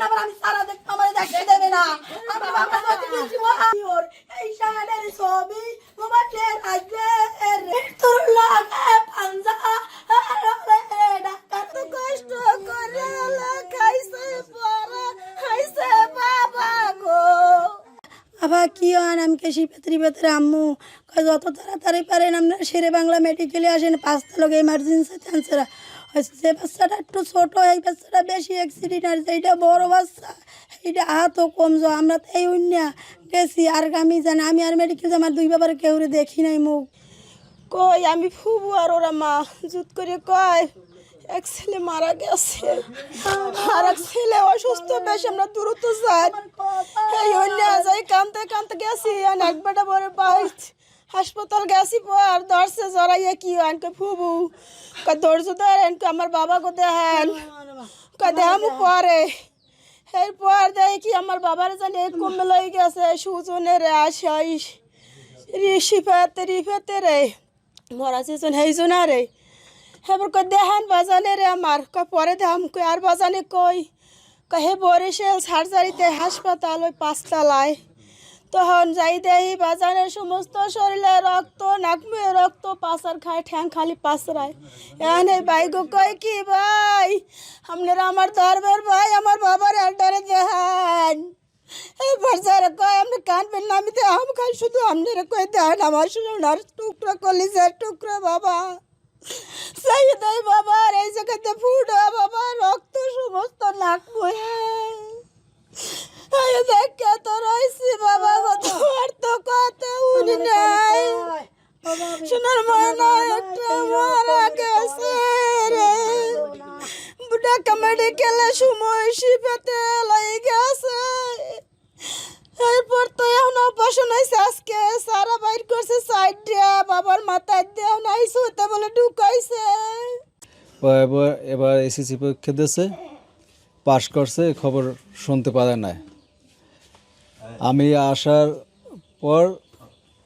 আবার আমি সারা দেখ আমার দেখতে দেবে না আমি বাবা মত কিছু ওর এই শানের ছবি মোবাইলে রাখবে তোর লাগে পাঞ্জা আরে ডাক্তার তো কষ্ট করে লাগাইছে পড়া খাইছে বাবা গো বাবা কি হয় আমি কে শিপেত্রি আম্মু যত তাড়াতাড়ি পারেন আপনারা শেরে বাংলা মেডিকেলে আসেন 5টা লোক এমার্জেন্সি চান্সেরা যে বাচ্চাটা একটু ছোটো এই বাচ্চাটা বেশি অ্যাক্সিডেন্ট আর এইটা বড় বাচ্চা এইটা হাতও কমজো আমরা তো এই অন্য গেছি আর আমি জানি আমি আর মেডিকেল আমার দুই বাবার কেউ দেখি নাই মুখ কই আমি ফুবু আর ওরা মা জুত করে কয় এক ছেলে মারা গেছে আর এক ছেলে অসুস্থ বেশ আমরা দূরত্ব যাই এই অন্য যাই কানতে কানতে গেছি আর একবারটা বড় বাইক হাসপাতাল গেছি পর ধরছে জড়াইয়া কি আনকে ফুবু ধৈর্য ধরেন আমার বাবা কো দেখেন দেখাম পরে এরপর দেখি আমার বাবার জানি কমে লই গেছে সুজনের আশাই রিফাতে রে মরা যেজন হেইজন রে এবার কই দেখান বাজানে রে আমার পরে দেখাম কই আর বাজানে কই হে বরিশাল সার্জারিতে হাসপাতাল ওই 5তলায় তখন যাই দেহি বাজানের সমস্ত শরীরে রক্ত নাকমে রক্ত পাশার খায় ঠ্যাং খালি পাশরায় এখন এই বাইগো কয় কি ভাই আপনারা আমার দরবার ভাই আমার বাবার আড্ডারে দেখান এবার যারা কয় আপনি কানবেন না আমি আম খাই শুধু আপনারা কয় দেখান আমার সোনার টুকরা কলিজার টুকরা বাবা সেই দেয় বাবা আর এই জায়গাতে ফুটা বাবা রক্ত সমস্ত নাক বয়ে দেখে তো রয়েছি বাবা আর তো কথা উনি নাই সোনার ময়না একটা মারা গেছে রে ঢাকা মেডিকেলে সময় শিপেতে লই গেছে এরপর তো এখন অপারেশন হয়েছে আজকে সারা বাইর করছে সাইড দিয়া বাবার মাথায় দিয়ে নাই শুতে বলে ঢুকাইছে এবার এসএসসি পরীক্ষা দিয়েছে পাশ করছে খবর শুনতে পারে না আমি আসার পর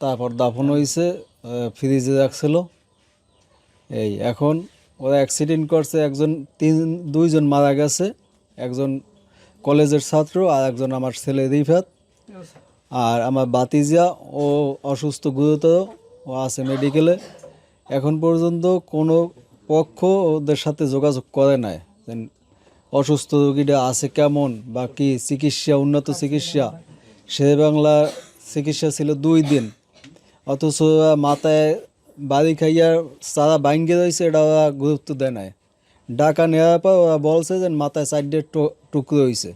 তারপর দাফন হয়েছে ফ্রিজে রাখছিল এই এখন ওরা অ্যাক্সিডেন্ট করছে দুইজন মারা গেছে একজন কলেজের ছাত্র আর একজন আমার ছেলে রিফাত আর আমার বাতিজা ও অসুস্থ গুরুতর ও আছে মেডিকেলে এখন পর্যন্ত কোনো পক্ষ ওদের সাথে যোগাযোগ করে নাই অসুস্থ রোগীটা আছে কেমন বা কি চিকিৎসা উন্নত চিকিৎসা শেরে বাংলা চিকিৎসা ছিল 2 দিন অথচ মাথায় বাড়ি খাইয়া সারা ভাঙ্গে রয়েছে এটা ওরা গুরুত্ব দেয় নাই ঢাকা নেওয়ার পর ওরা বলছে যে মাথায় 4টে টুকরো হয়েছে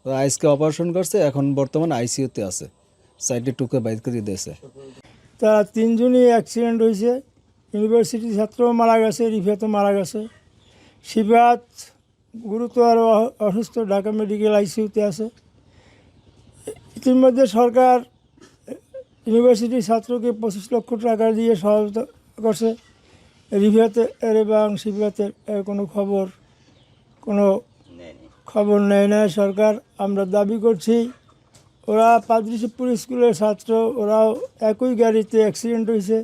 ওরা আজকে অপারেশন করছে এখন বর্তমানে আইসিইউতে আছে 4টে টুকরো বাইর করে দিয়েছে তারা 3 জনই অ্যাক্সিডেন্ট হয়েছে ইউনিভার্সিটি ছাত্রও মারা গেছে রিফাতও মারা গেছে শিফাত গুরুতর অসুস্থ ঢাকা মেডিকেল আইসিইউতে আছে ইতিমধ্যে সরকার ইউনিভার্সিটির ছাত্রকে 25 লক্ষ টাকা দিয়ে সহায়তা করছে রিফাতের এবং শিফাতের কোনো খবর নেয় না সরকার আমরা দাবি করছি ওরা পাদ্রিশপুর স্কুলের ছাত্র ওরাও একই গাড়িতে অ্যাক্সিডেন্ট হয়েছে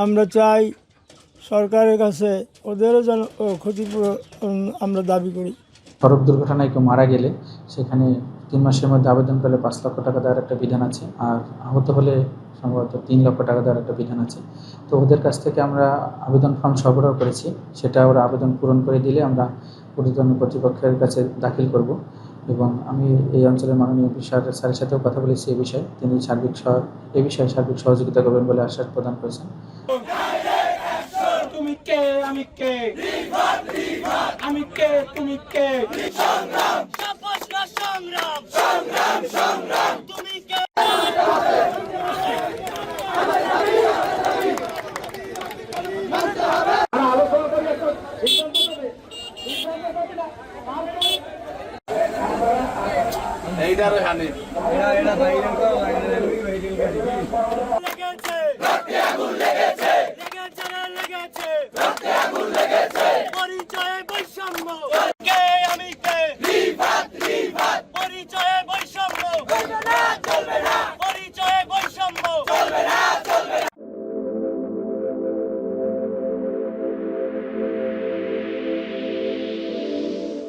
আমরা চাই সরকারের কাছে ওদেরও যেন ক্ষতিপূরণ আমরা দাবি করি সড়ক দুর্ঘটনায় কেউ মারা গেলে সেখানে 3 মাসের মধ্যে আবেদন করলে 5 লক্ষ টাকা দেওয়ার একটা বিধান আছে আর আহত হলে সম্ভবত 3 লক্ষ টাকা দেওয়ার একটা বিধান আছে তো ওদের কাছ থেকে আমরা আবেদন ফর্ম সরবরাহ করেছি সেটা ওরা আবেদন পূরণ করে দিলে আমরা ঊর্ধ্বতন কর্তৃপক্ষের কাছে দাখিল করব এবং আমি এই অঞ্চলের মাননীয় স্যারের সাথেও কথা বলেছি এই বিষয়ে তিনি এই বিষয়ে সার্বিক সহযোগিতা করবেন বলে আশ্বাস প্রদান করেছেন তুমি কে আমি কে আমি কে তুমি কে সংগ্রাম সংগ্রাম সংগ্রাম সংগ্রাম তুমি কে এইটার হানি এটা বাইরে তো লেগেছে রক্তে আগুন লেগেছে লেগেছে রক্তে আগুন লেগেছে পরিচয় বৈষম্য